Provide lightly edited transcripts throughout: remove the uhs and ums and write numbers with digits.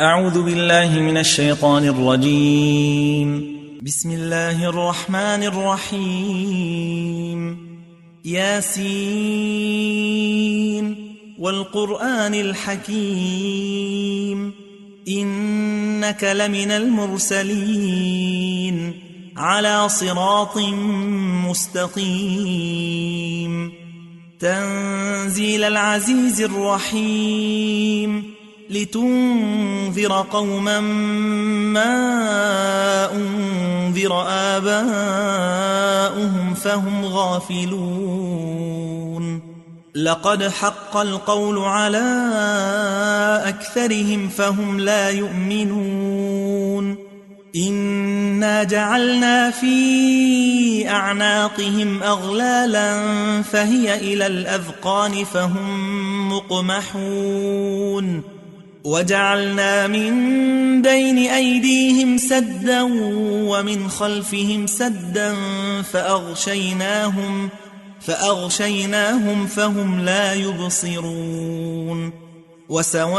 أعوذ بالله من الشيطان الرجيم. بسم الله الرحمن الرحيم. ياسين والقرآن الحكيم إنك لمن المرسلين على صراط مستقيم تنزيل العزيز الرحيم لتنذر قوما ما أنذر آباؤهم فهم غافلون لقد حق القول على أكثرهم فهم لا يؤمنون إنا جعلنا في أعناقهم أغلالا فهي إلى الأذقان فهم مقمحون وجعلنا من بين أيديهم سدا ومن خلفهم سدا فأغشيناهم فهم لا يبصرون وسواء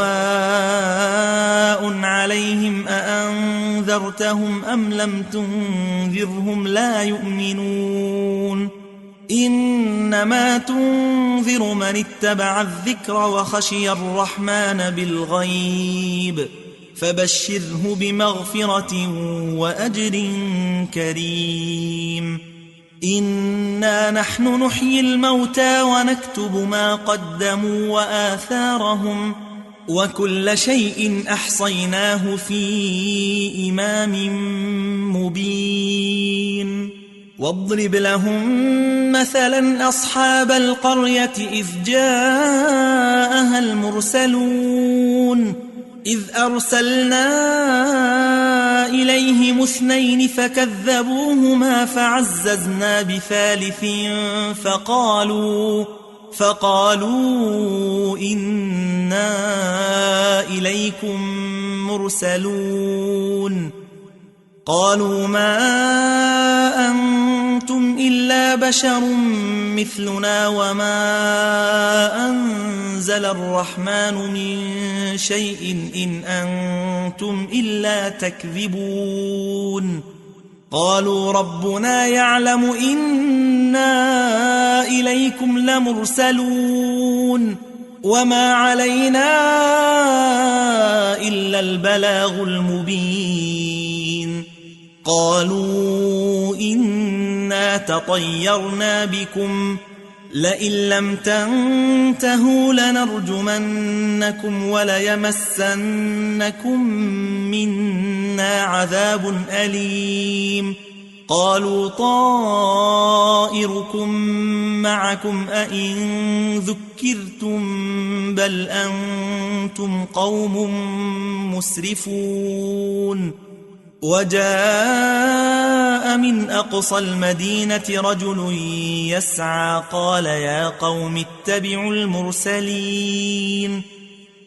عليهم أأنذرتهم أم لم تنذرهم لا يؤمنون إنما تنذر من اتبع الذكر وخشي الرحمن بالغيب فبشره بمغفرة وأجر كريم إنا نحن نحيي الموتى ونكتب ما قدموا وآثارهم وكل شيء أحصيناه في إمام مبين واضرب لهم مثلا أصحاب القرية إذ جاءها المرسلون إذ أرسلنا إليهم 2 فكذبوهما فعززنا بثالث فقالوا إنا إليكم مرسلون قالوا ما أنتم إلا بشر مثلنا وما أنزل الرحمن من شيء إن أنتم إلا تكذبون قالوا ربنا يعلم إنا إليكم لمرسلون وما علينا إلا البلاغ المبين قالوا إنا تطيرنا بكم لئن لم تنتهوا لنرجمنكم وليمسنكم منا عذاب أليم قالوا طائركم معكم أئن ذكرتم بل أنتم قوم مسرفون وجاء من أقصى المدينة رجل يسعى قال يا قوم اتبعوا المرسلين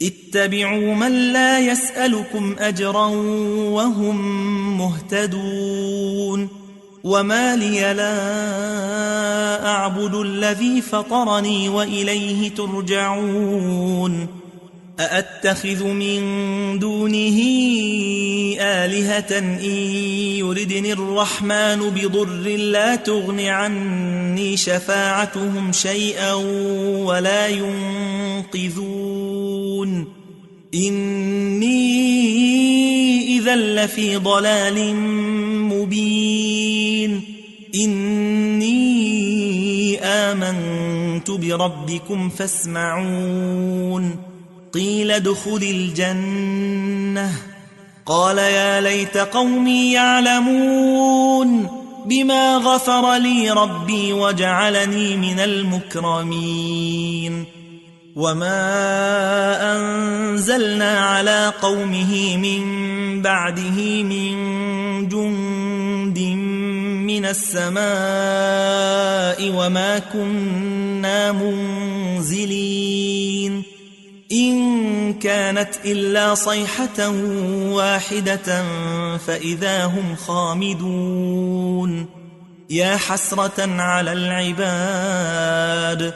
اتبعوا من لا يسألكم أجرا وهم مهتدون وما لي لا أعبد الذي فطرني وإليه ترجعون أأتخذ من دونه آلهة إن يردني الرحمن بضر لا تغن عني شفاعتهم شيئا ولا ينقذون إني إذا لفي ضلال مبين إني آمنت بربكم فاسمعون قيل ادخل الجنة قال يا ليت قومي يعلمون بما غفر لي ربي وجعلني من المكرمين وما أنزلنا على قومه من بعده من جند من السماء وما كنا منزلين إن كانت إلا صيحة واحدة فإذا هم خامدون يا حسرة على العباد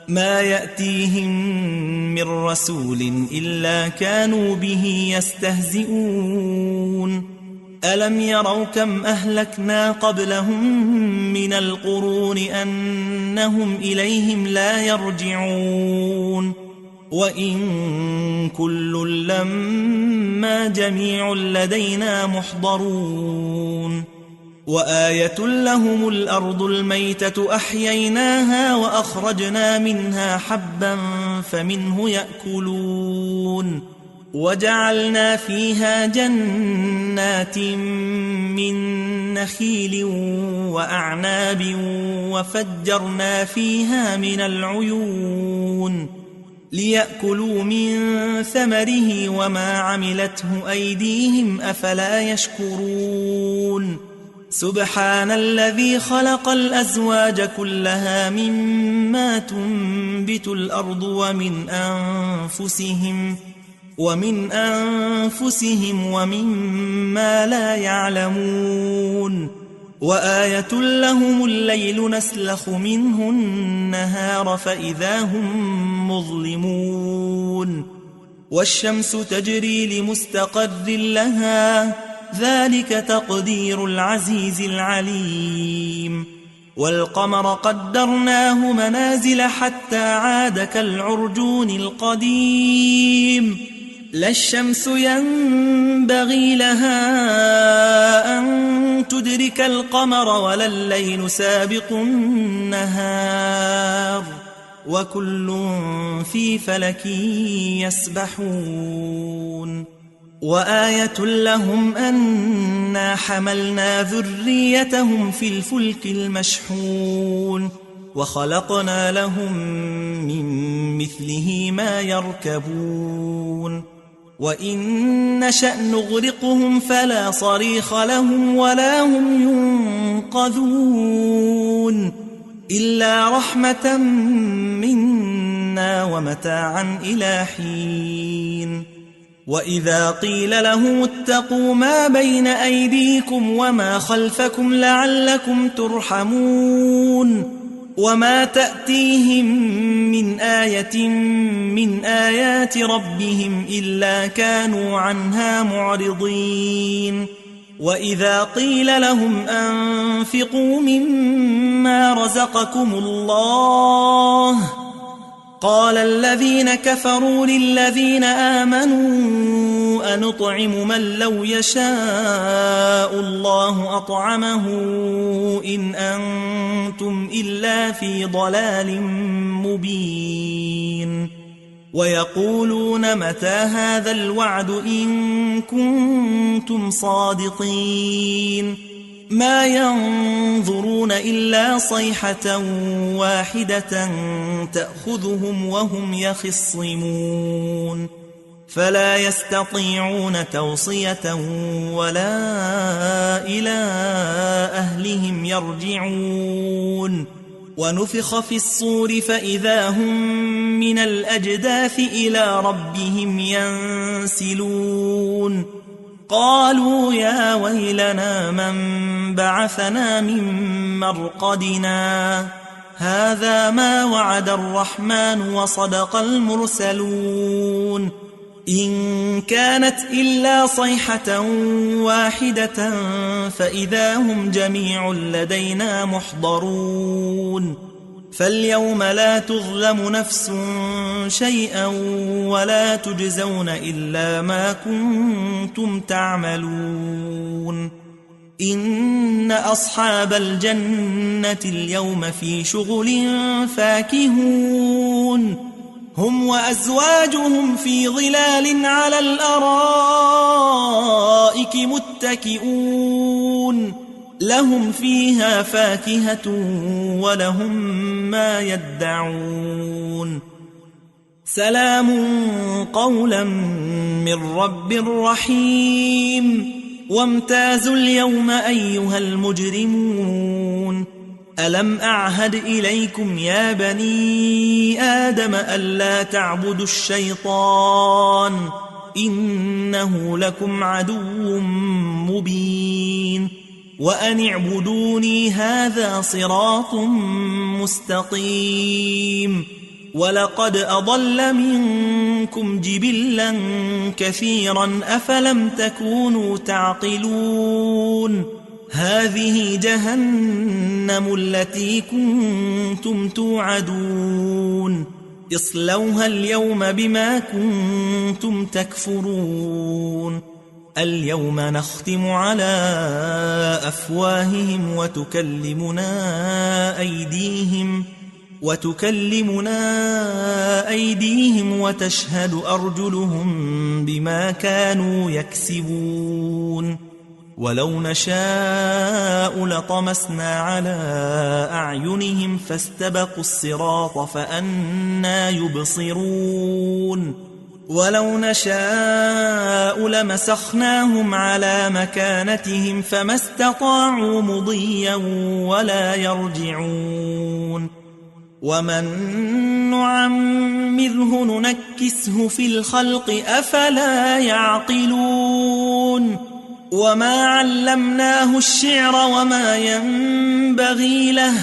ما يأتيهم من رسول إلا كانوا به يستهزئون ألم يروا كم أهلكنا قبلهم من القرون أنهم إليهم لا يرجعون وإن كل لما جميع لدينا محضرون وآية لهم الأرض الميتة أحييناها وأخرجنا منها حبا فمنه يأكلون وجعلنا فيها جنات من نخيل وأعناب وفجرنا فيها من العيون ليأكلوا من ثمره وما عملته أيديهم أفلا يشكرون سبحان الذي خلق الأزواج كلها مما تنبت الأرض ومن أنفسهم ومما لا يعلمون وآية لهم الليل نسلخ منه النهار فإذا هم مظلمون والشمس تجري لمستقر لها ذلك تقدير العزيز العليم والقمر قدرناه منازل حتى عاد كالعرجون القديم لا الشمس ينبغي لها أن تدرك القمر ولا الليل سابق النهار وكل في فلك يسبحون وآية لهم أنا حملنا ذريتهم في الفلك المشحون وخلقنا لهم من مثله ما يركبون وإن نشأ نغرقهم فلا صريخ لهم ولا هم ينقذون إلا رحمة منا ومتاعا إلى حين وإذا قيل لهم اتقوا ما بين أيديكم وما خلفكم لعلكم ترحمون وما تأتيهم من آية من آيات ربهم إلا كانوا عنها معرضين وإذا قيل لهم أنفقوا مما رزقكم الله قال الذين كفروا للذين آمنوا أنطعم من لو يشاء الله أطعمه إن أنتم إلا في ضلال مبين ويقولون متى هذا الوعد إن كنتم صادقين ما ينظرون إلا صيحة واحدة تأخذهم وهم يخصمون فلا يستطيعون توصية ولا إلى أهلهم يرجعون ونفخ في الصور فإذا هم من الأجداث إلى ربهم ينسلون قالوا يا ويلنا من بعثنا من مرقدنا هذا ما وعد الرحمن وصدق المرسلون إن كانت إلا صيحة واحدة فإذا هم جميع لدينا محضرون فاليوم لا تظلم نفس شيئا ولا تجزون إلا ما كنتم تعملون إن أصحاب الجنة اليوم في شغل فاكهون هم وأزواجهم في ظلال على الأرائك متكئون لهم فيها فاكهة ولهم ما يدعون سلام قولا من رب رحيم وامتازوا اليوم أيها المجرمون ألم أعهد إليكم يا بني آدم ألا تعبدوا الشيطان إنه لكم عدو مبين وأن اعبدوني هذا صراط مستقيم ولقد أضل منكم جبلا كثيرا أفلم تكونوا تعقلون هذه جهنم التي كنتم توعدون اصلوها اليوم بما كنتم تكفرون اليوم نختم على أفواههم وتكلمنا أيديهم وتشهد أرجلهم بما كانوا يكسبون ولو نشاء لطمسنا على أعينهم فاستبقوا الصراط فأنى يبصرون ولو نشاء لمسخناهم على مكانتهم فما استطاعوا مضيا ولا يرجعون ومن نعمره ننكسه في الخلق أفلا يعقلون وما علمناه الشعر وما ينبغي له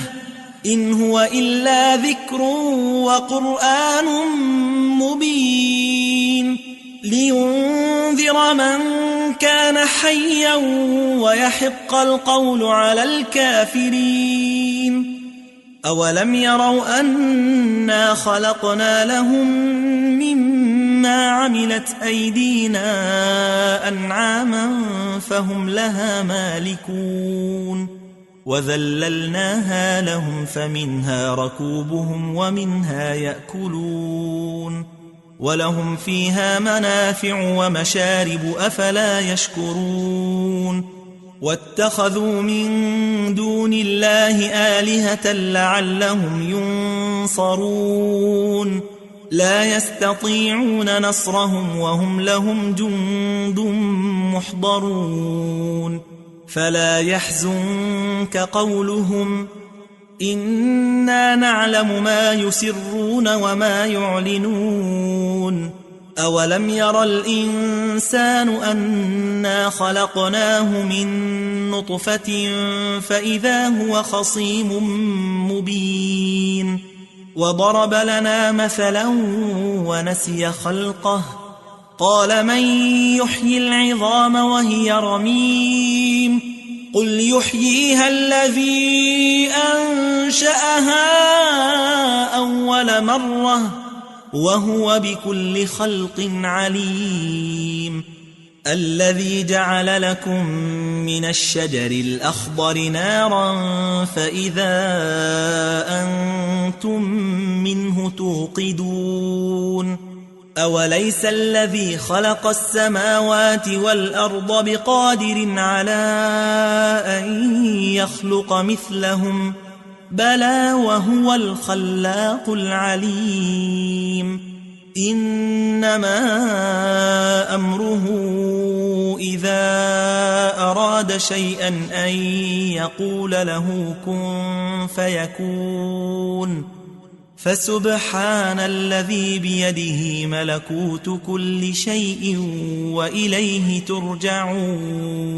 إن هو إلا ذكر وقرآن مبين لينذر من كان حيا ويحق القول على الكافرين أولم يروا أنا خلقنا لهم مما عملت أيدينا أنعاما فهم لها مالكون وذللناها لهم فمنها ركوبهم ومنها يأكلون ولهم فيها منافع ومشارب أفلا يشكرون واتخذوا من دون الله آلهة لعلهم ينصرون لا يستطيعون نصرهم وهم لهم جند محضرون فلا يحزنك قولهم إنا نعلم ما يسرون وما يعلنون أولم ير الإنسان أنا خلقناه من نطفة فإذا هو خصيم مبين وضرب لنا مثلا ونسي خلقه قال من يحيي العظام وهي رميم قل يحييها الذي أنشأها أول مرة وهو بكل خلق عليم الذي جعل لكم من الشجر الأخضر نارا فإذا أنتم منه توقدون أوليس الذي خلق السماوات والأرض بقادر على أن يخلق مثلهم بلى وهو الخلاق العليم إنما أمره إذا أراد شيئا أن يقول له كن فيكون فسبحان الذي بيده ملكوت كل شيء وإليه ترجعون